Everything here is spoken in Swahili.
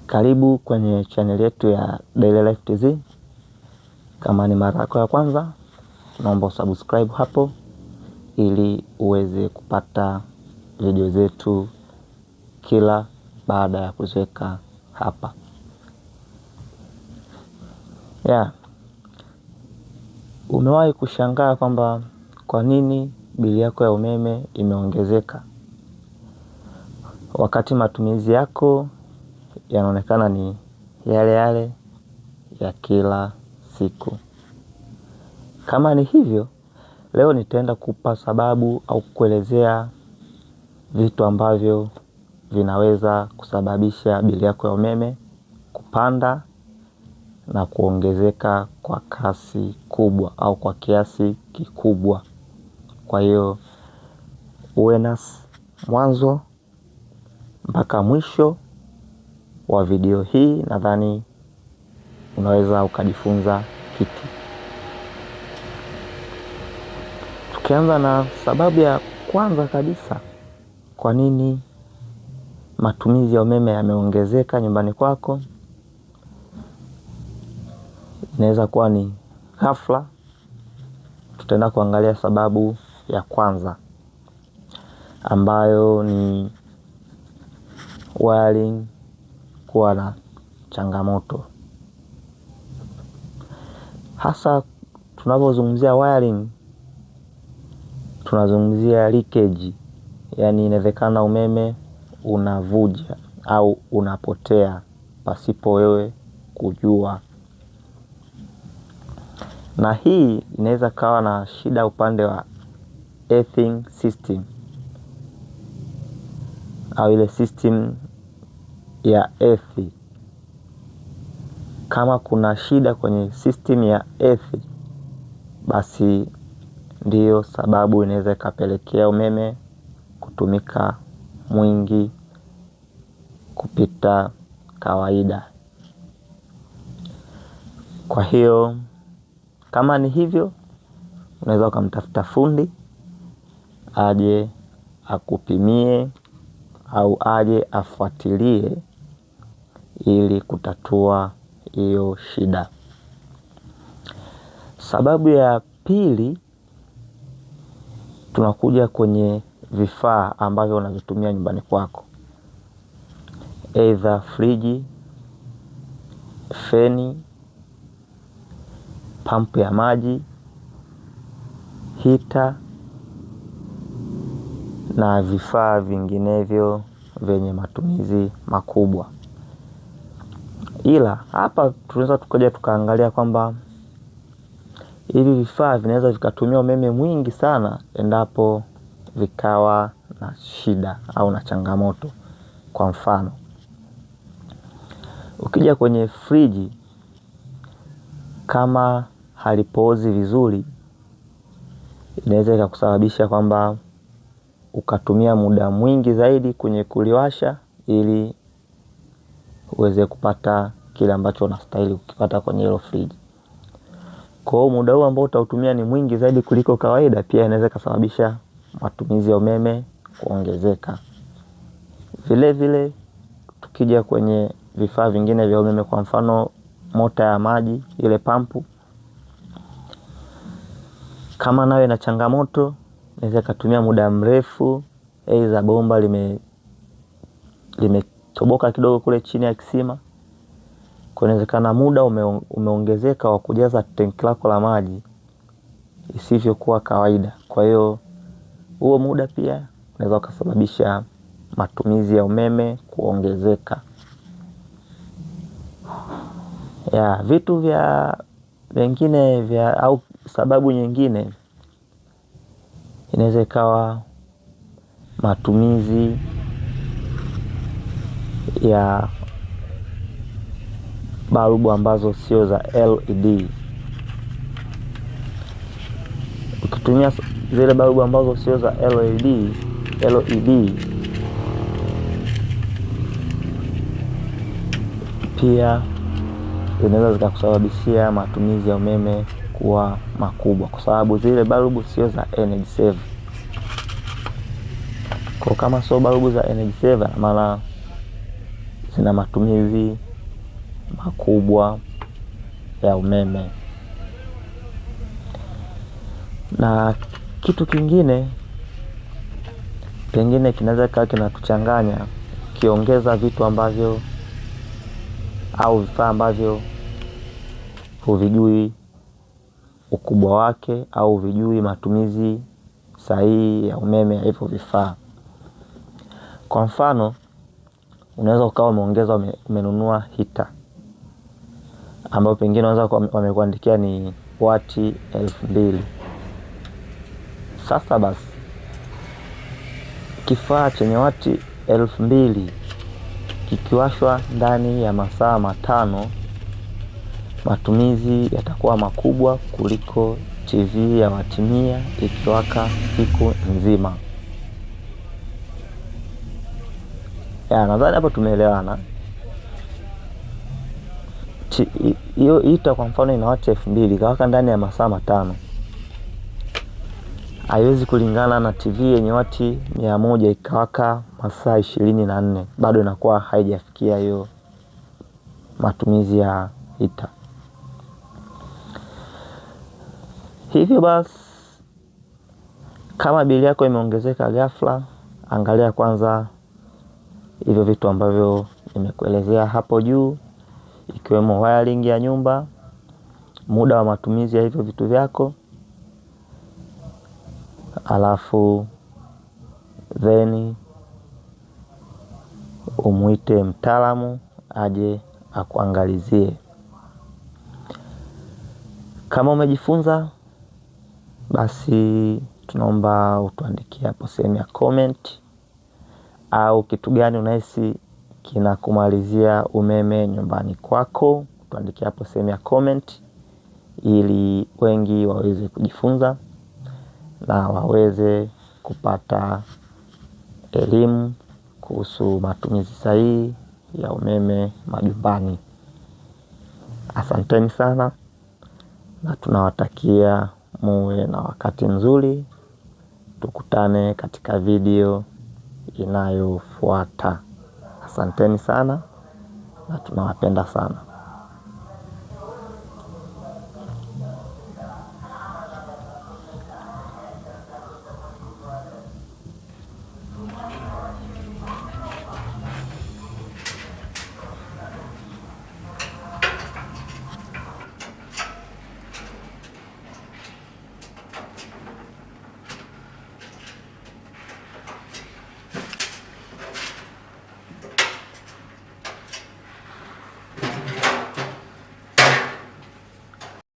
Karibu kwenye channel yetu ya Daily Life TZ. Kama ni mara yako ya kwanza, naomba subscribe hapo ili uweze kupata video zetu kila baada ya kuziweka hapa. Umewahi kushangaa kwamba kwa nini bili yako ya umeme imeongezeka wakati matumizi yako yanaonekana ni yale yale ya kila siku? Kama ni hivyo, leo nitaenda kupa sababu au kuelezea vitu ambavyo vinaweza kusababisha bili yako ya umeme kupanda na kuongezeka kwa kasi kubwa au kwa kiasi kikubwa. Kwa hiyo uwe nasi mwanzo mpaka mwisho wa video hii, nadhani unaweza ukajifunza kitu. Tukianza na sababu ya kwanza kabisa, kwa nini matumizi ya umeme yameongezeka nyumbani kwako? Inaweza kuwa ni ghafla. Tutaenda kuangalia sababu ya kwanza ambayo ni wiring kuwa na changamoto. Hasa tunapozungumzia wiring, tunazungumzia leakage. Yaani inawezekana umeme unavuja au unapotea pasipo wewe kujua. Na hii inaweza kawa na shida upande wa earthing system au ile system ya earth. Kama kuna shida kwenye system ya earth, basi ndiyo sababu inaweza ikapelekea umeme kutumika mwingi kupita kawaida. Kwa hiyo kama ni hivyo, unaweza ukamtafuta fundi aje akupimie au aje afuatilie ili kutatua hiyo shida. Sababu ya pili, tunakuja kwenye vifaa ambavyo unavitumia nyumbani kwako. Either friji, feni, pampu ya maji, hita na vifaa vinginevyo vyenye matumizi makubwa. Ila hapa tunaweza tukaja tukaangalia kwamba hivi vifaa vinaweza vikatumia umeme mwingi sana endapo vikawa na shida au na changamoto. Kwa mfano, ukija kwenye friji, kama halipoozi vizuri, inaweza ikakusababisha kwamba ukatumia muda mwingi zaidi kwenye kuliwasha ili uweze kupata kile ambacho unastahili kukipata kwenye hilo friji. Kwa hiyo muda huo ambao utautumia ni mwingi zaidi kuliko kawaida, pia inaweza kusababisha matumizi ya umeme kuongezeka. Vile vile tukija kwenye vifaa vingine vya umeme, kwa mfano mota ya maji, ile pampu, kama nayo ina changamoto, inaweza kutumia muda mrefu, aidha bomba limetoboka kidogo kule chini ya kisima. Kunawezekana muda umeongezeka wa kujaza tanki lako la maji isivyokuwa kawaida. Kwa hiyo huo muda pia unaweza kusababisha matumizi ya umeme kuongezeka. Vitu vingine au sababu nyingine inaweza ikawa matumizi ya balbu ambazo sio za LED. Ukitumia zile balbu ambazo sio za LED pia zinaweza zikakusababishia matumizi ya umeme kuwa makubwa, kwa sababu zile balbu sio za energy save. Kwa kama sio balbu za energy saver, maana zina matumizi makubwa ya umeme. Na kitu kingine pengine kinaweza kuwa kinatuchanganya, kiongeza vitu ambavyo au vifaa ambavyo huvijui ukubwa wake au huvijui matumizi sahihi ya umeme ya hivyo vifaa. Kwa mfano, unaweza ukawa umenunua hita ambayo pengine unaweza wamekuandikia ni wati 2000. Sasa basi, kifaa chenye wati 2000 kikiwashwa ndani ya masaa 5, matumizi yatakuwa makubwa kuliko TV ya wati 100 ikiwaka siku nzima. Nadhani hapo tumeelewana. Hiyo hita kwa mfano ina wati 2000 ikawaka ndani ya masaa 5. Haiwezi kulingana na TV yenye wati 100 ikawaka masaa 24. Bado inakuwa haijafikia hiyo matumizi ya hita. Hivyo basi, kama bili yako imeongezeka ghafla, angalia kwanza hivyo vitu ambavyo nimekuelezea hapo juu, ikiwemo wiring ya nyumba, muda wa matumizi ya hivyo vitu vyako, alafu then umuite mtaalamu aje akuangalizie. Kama umejifunza, basi tunaomba utuandikie hapo sehemu ya comment, au kitu gani unahisi kinakumalizia umeme nyumbani kwako. Tuandikie hapo sehemu ya comment ili wengi waweze kujifunza na waweze kupata elimu kuhusu matumizi sahihi ya umeme majumbani. Asanteni sana na tunawatakia muwe na wakati nzuri. Tukutane katika video inayofuata. Asanteni sana na tunawapenda sana.